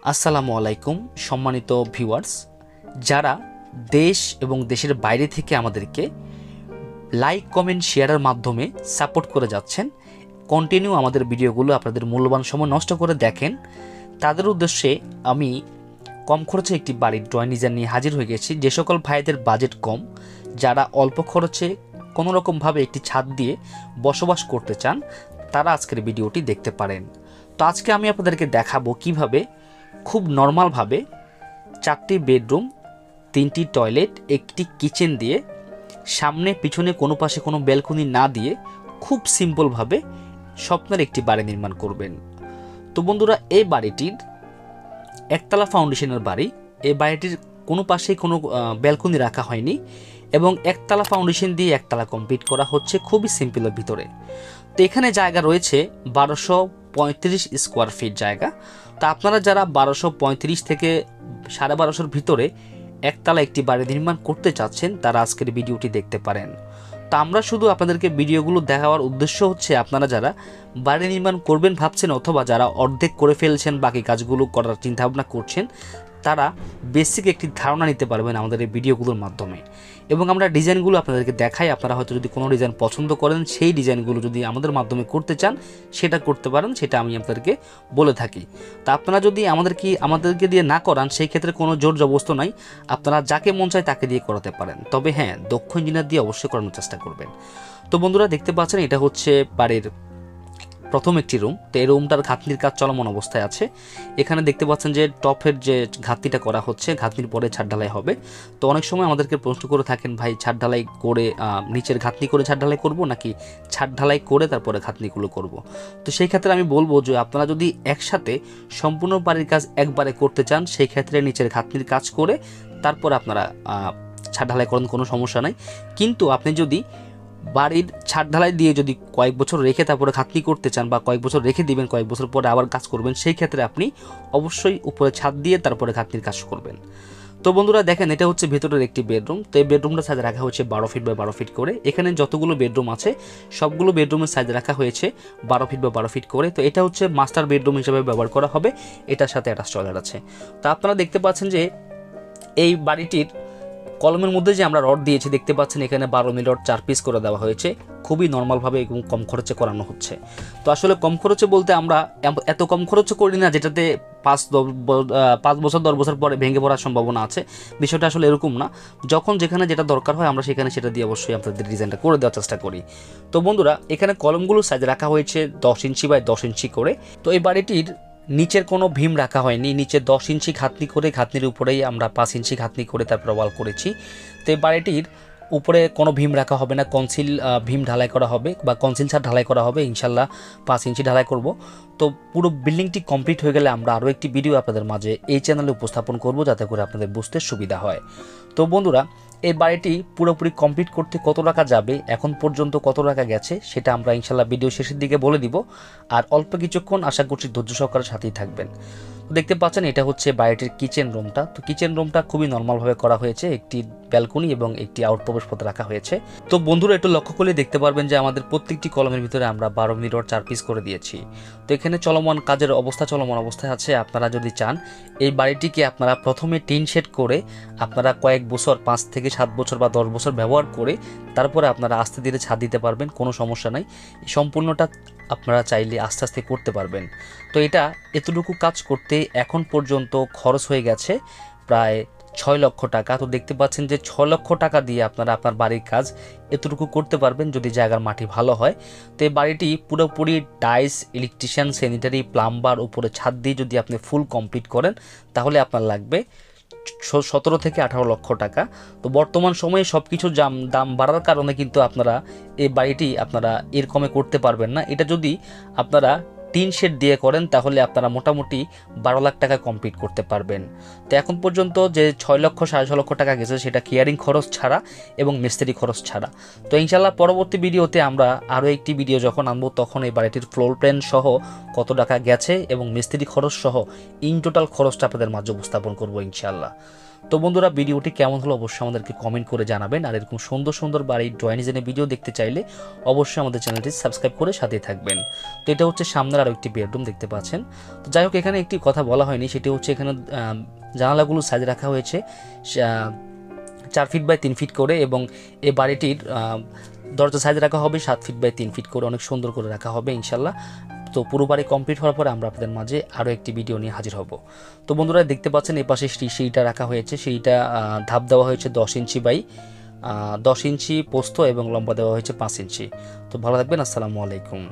আসসালামু আলাইকুম সম্মানিত ভিউয়ার্স, যারা দেশ এবং দেশের বাইরে থেকে আমাদেরকে লাইক কমেন্ট শেয়ারের মাধ্যমে সাপোর্ট করে যাচ্ছেন, কন্টিনিউ আমাদের ভিডিওগুলো আপনাদের মূল্যবান সময় নষ্ট করে দেখেন, তাদের উদ্দেশ্যে আমি কম খরচে একটি বাড়ির ড্রয়িং ডিজাইন নিয়ে হাজির হয়ে গেছি। যে সকল ভাইদের বাজেট কম, যারা অল্প খরচে কোনোরকমভাবে একটি ছাদ দিয়ে বসবাস করতে চান, তারা আজকের ভিডিওটি দেখতে পারেন। তো আজকে আমি আপনাদেরকে দেখাবো কিভাবে খুব নর্মালভাবে 4টি বেডরুম, 3টি টয়লেট, একটি কিচেন দিয়ে সামনে পিছনে কোনো পাশে কোনো ব্যালকনি না দিয়ে খুব সিম্পলভাবে স্বপ্নের একটি বাড়ি নির্মাণ করবেন। তো বন্ধুরা, এই বাড়িটির একতলা ফাউন্ডেশনের বাড়ি। এই বাড়িটির কোনো পাশেই কোনো ব্যালকনি রাখা হয়নি এবং একতলা ফাউন্ডেশন দিয়ে একতলা কমপ্লিট করা হচ্ছে খুবই সিম্পলের ভিতরে। তো এখানে জায়গা রয়েছে 1235 স্কোয়ার ফিট জায়গা। তো আপনারা যারা 1235 থেকে 1250-এর ভিতরে একতলা একটি বাড়ি নির্মাণ করতে চাচ্ছেন, তারা আজকের ভিডিওটি দেখতে পারেন। তো আমরা শুধু আপনাদেরকে ভিডিওগুলো দেখাবার উদ্দেশ্য হচ্ছে, আপনারা যারা বাড়ি নির্মাণ করবেন ভাবছেন অথবা যারা অর্ধেক করে ফেলছেন, বাকি কাজগুলো করার চিন্তাভাবনা করছেন, তারা বেসিক একটি ধারণা নিতে পারবেন আমাদের এই ভিডিওগুলোর মাধ্যমে। এবং আমরা ডিজাইনগুলো আপনাদেরকে দেখাই। আপনারা হয়তো যদি কোনো ডিজাইন পছন্দ করেন, সেই ডিজাইনগুলো যদি আমাদের মাধ্যমে করতে চান, সেটা করতে পারেন, সেটা আমি আপনাদেরকে বলে থাকি। তা আপনারা যদি আমাদেরকে দিয়ে না করান, সেই ক্ষেত্রে কোনো জোর জবরদস্ত নাই, আপনারা যাকে মন চায় তাকে দিয়ে করাতে পারেন। তবে হ্যাঁ, দক্ষ ইঞ্জিনিয়ার দিয়ে অবশ্যই করানোর চেষ্টা করবেন। তো বন্ধুরা, দেখতে পাচ্ছেন এটা হচ্ছে বাড়ির প্রথম একটি রুম। তো এই রুমটার ঘাতনির কাজ চলমান অবস্থায় আছে। এখানে দেখতে পাচ্ছেন যে টপের যে ঘাতনিটা করা হচ্ছে, ঘাতনির পরে ছাদ ঢালাই হবে। তো অনেক সময় আমাদেরকে প্রশ্ন করে থাকেন, ভাই ছাদ ঢালাই করে নিচের ঘাতনি করে ছাদ ঢালাই করব নাকি ছাদ ঢালাই করে তারপরে ঘাতনিগুলো করব। তো সেই ক্ষেত্রে আমি বলবো যে আপনারা যদি একসাথে সম্পূর্ণ বাড়ির কাজ একবারে করতে চান, সেই ক্ষেত্রে নিচের ঘাতনির কাজ করে তারপর আপনারা ছাদ ঢালাই করেন, কোনো সমস্যা নাই। কিন্তু আপনি যদি বাড়ির ছাদ ঢালাই দিয়ে যদি কয়েক বছর রেখে তারপরে খাতনি করতে চান, বা কয়েক বছর রেখে দিবেন, কয়েক বছর পরে আবার কাজ করবেন, সেই ক্ষেত্রে আপনি অবশ্যই উপরে ছাদ দিয়ে তারপরে খাতনির কাজ করবেন। তো বন্ধুরা দেখেন, এটা হচ্ছে ভেতরের একটি বেডরুম। তো এই বেডরুমটা সাইজ রাখা হয়েছে 12 ফিট বাই 12 ফিট করে। এখানে যতগুলো বেডরুম আছে সবগুলো বেডরুমের সাইজ রাখা হয়েছে 12 ফিট বাই 12 ফিট করে। তো এটা হচ্ছে মাস্টার বেডরুম হিসেবে ব্যবহার করা হবে। এটার সাথে অ্যাটাচ টয়লেট আছে। তো আপনারা দেখতে পাচ্ছেন যে এই বাড়িটির কলমের মধ্যে যে আমরা রড দিয়েছি, দেখতে পাচ্ছেন এখানে 12 মিলি রড 4 পিস করে দেওয়া হয়েছে। খুবই নর্মালভাবে এবং কম খরচে করানো হচ্ছে। তো আসলে কম খরচে বলতে আমরা এত কম খরচে করি না যেটাতে 5 বছর 10 বছর পরে ভেঙে পড়ার সম্ভাবনা আছে। বিষয়টা আসলে এরকম না। যখন যেখানে যেটা দরকার হয় আমরা সেখানে সেটা দিয়ে অবশ্যই আপনাদের ডিজাইনটা করে দেওয়ার চেষ্টা করি। তো বন্ধুরা, এখানে কলমগুলো সাইজ রাখা হয়েছে 10 ইঞ্চি বাই 10 ইঞ্চি করে। তো এই বাড়িটির নিচের কোনো ভীম রাখা হয়নি। নিচে 10 ইঞ্চি ঘাতনি করে, ঘাতনির উপরেই আমরা 5 ইঞ্চি ঘাতনি করে তারপর ওয়াল করেছি। তো এই বাড়িটির উপরে কোনো ভীম রাখা হবে না, কনসিল ভীম ঢালাই করা হবে বা কনসিল ছাদ ঢালাই করা হবে। ইনশাল্লাহ 5 ইঞ্চি ঢালাই করব। তো পুরো বিল্ডিংটি কমপ্লিট হয়ে গেলে আমরা আরও একটি ভিডিও আপনাদের মাঝে এই চ্যানেলে উপস্থাপন করব, যাতে করে আপনাদের বুঝতে সুবিধা হয়। তো বন্ধুরা, এই বাড়িটি পুরোপুরি কমপ্লিট করতে কত টাকা যাবে, এখন পর্যন্ত কত টাকা গেছে, সেটা আমরা ইনশাল্লাহ ভিডিও শেষের দিকে বলে দিব। আর অল্প কিছুক্ষণ আশা করছি ধৈর্য সহকারে সাথেই থাকবেন। দেখতে পাচ্ছেন এটা হচ্ছে বাড়িটির কিচেন রুমটা। তো কিচেন রুমটা খুবই নর্মালভাবে করা হয়েছে। একটি ব্যালকনি এবং একটি আউট প্রবেশ পথ রাখা হয়েছে। তো বন্ধুরা, একটু লক্ষ্য করলে দেখতে পারবেন যে আমাদের প্রত্যেকটি কলমের ভিতরে আমরা 12 মিলি রড 4 পিস করে দিয়েছি। তো এখানে চলমান কাজের চলমান অবস্থায় আছে। আপনারা যদি চান এই বাড়িটিকে আপনারা প্রথমে টিন শেড করে আপনারা কয়েক বছর 5 থেকে 7 বছর বা 10 বছর ব্যবহার করে তারপরে আপনারা আস্তে ধীরে ছাদ দিতে পারবেন, কোনো সমস্যা নাই। সম্পূর্ণটা আপনারা চাইলে আস্তে আস্তে করতে পারবেন। তো এটা এতটুকু কাজ করতে এখন পর্যন্ত খরচ হয়ে গেছে প্রায় 6 লক্ষ টাকা। তো দেখতে পাচ্ছেন যে 6 লক্ষ টাকা দিয়ে আপনারা আপনার বাড়ির কাজ এতটুকু করতে পারবেন যদি জায়গার মাটি ভালো হয়। তো এই বাড়িটি পুরোপুরি টাইলস, ইলেকট্রিশিয়ান, স্যানিটারি, প্লাম্বার, উপরে ছাদ দিয়ে যদি আপনি ফুল কমপ্লিট করেন, তাহলে আপনার লাগবে 17 থেকে 18 লক্ষ টাকা। তো বর্তমান সময়ে সব কিছুর দাম বাড়ার কারণে কিন্তু আপনারা এই বাড়িটি আপনারা এরকমে করতে পারবেন না। এটা যদি আপনারা টিন শেড দিয়ে করেন, তাহলে আপনারা মোটামুটি 12 লাখ টাকা কমপ্লিট করতে পারবেন। তো এখন পর্যন্ত যে 6 লক্ষ 6.5 লক্ষ টাকা গেছে, সেটা কেয়ারিং খরচ ছাড়া এবং মিস্ত্রি খরচ ছাড়া। তো ইনশাল্লাহ পরবর্তী ভিডিওতে আমরা আরও একটি ভিডিও যখন আনবো, তখন এই বাড়িটির ফ্লোর প্ল্যান সহ কত টাকা গেছে এবং মিস্ত্রি খরচ সহ ইন টোটাল খরচটা আপনাদের মাঝে উপস্থাপন করবো ইনশাল্লাহ। তো বন্ধুরা, ভিডিওটি কেমন হলো অবশ্যই আমাদেরকে কমেন্ট করে জানাবেন। আর এরকম সুন্দর সুন্দর বাড়ির ড্রয়িং ডিজাইনের ভিডিও দেখতে চাইলে অবশ্যই আমাদের চ্যানেলটি সাবস্ক্রাইব করে সাথেই থাকবেন। তো এটা হচ্ছে সামনের আরও একটি বেডরুম দেখতে পাচ্ছেন। তো যাই হোক, এখানে একটি কথা বলা হয়নি, সেটি হচ্ছে এখানে জানালাগুলো সাইজ রাখা হয়েছে 4 ফিট বাই 3 ফিট করে, এবং এই বাড়িটির দরজা সাইজ রাখা হবে 7 ফিট বাই 3 ফিট করে, অনেক সুন্দর করে রাখা হবে ইনশাল্লাহ। তো পুরো বাড়ি কমপ্লিট হওয়ার পরে আমরা আপনাদের মাঝে আরও একটি ভিডিও নিয়ে হাজির হব। তো বন্ধুরা, দেখতে পাচ্ছেন এই পাশে সিঁড়িটা রাখা হয়েছে, সিঁড়িটা ধাপ দেওয়া হয়েছে 10 ইঞ্চি বাই 10 ইঞ্চি প্রস্থ এবং লম্বা দেওয়া হয়েছে 5 ইঞ্চি। তো ভালো থাকবেন, আসসালামু আলাইকুম।